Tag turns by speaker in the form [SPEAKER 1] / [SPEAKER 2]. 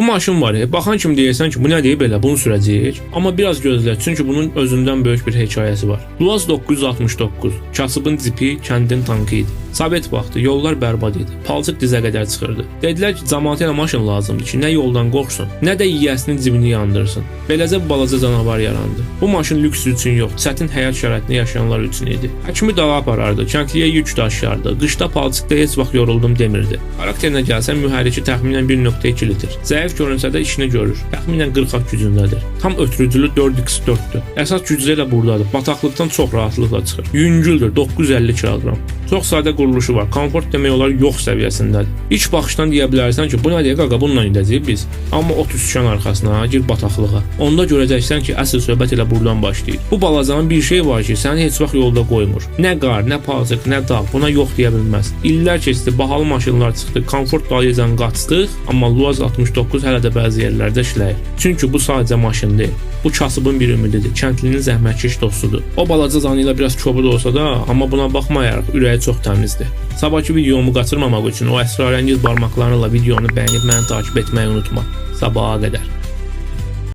[SPEAKER 1] maşın var, baxan kimi deyirsən ki, bu nədir belə, bunu sürəcəyik. Amma biraz gözlə, çünki bunun özündən böyük bir hekayəsi var. Luaz 969, kasıbın cipi, kəndin tankı idi. Sovet vaxtı yollar bərbad idi. Palçıq dizə qədər çıxırdı. Dedilər ki, cəmaata elə maşın lazımdır ki, nə yoldan qorxsun, nə də yiyəsinin cibini yandırsın. Beləcə balaca canavar yarandı. Bu maşın lüks üçün yox, çətin həyat şəraitində yaşayanlar üçün idi. Həkimi dağa aparardı, kəndliyə yük daşıyardı, qışda palçıqda heç vaxt yoruldum demirdi. Xarakterinə gəlsən mühərriki təxminən 1.2 litr. Zəif görünsə də işini görür. Təxminən 40 at gücündədir. Tam ötürücülü 4x4'dür. Əsas gücü ilə burdadır. Bataqlıqdan çox rahatlıqla çıxır. Yüngüldür, 950 kg. Çox sadə quruluşu var. Komfort demək olar yox səviyyəsindədir. İlk baxışdan deyə bilərsən ki, bu nədir qaqa, bununla gedəcəyik biz. Amma ot üstüşən arxasına, gir bataqlığa. Onda görəcəksən ki, əsl söhbət elə buradan başlayır. Bu balacanın bir şey var ki, səni heç vaxt yolda qoymur. Nə qar, nə palçıq, nə dağ, buna yox deyə bilməz. İllər keçdi, bahalı maşınlar çıxdı, komfort dayıcan qaçdıq, amma Luaz 69 hələ də bəzi yerlərdə işləyir. Çünki bu sadəcə maşın deyil. Bu kasıbın bir ümididir, kəndlinin zəhmətkeş dostudur. O balaca canı ilə biraz kobud olsa da, amma buna baxmayaraq ürəyi çox təmizdir. Sabahki videomu qaçırmamaq üçün o əsrarəngiz barmaqlarınla videonu bəyənib məni takip etməyi unutma. Sabaha qədər.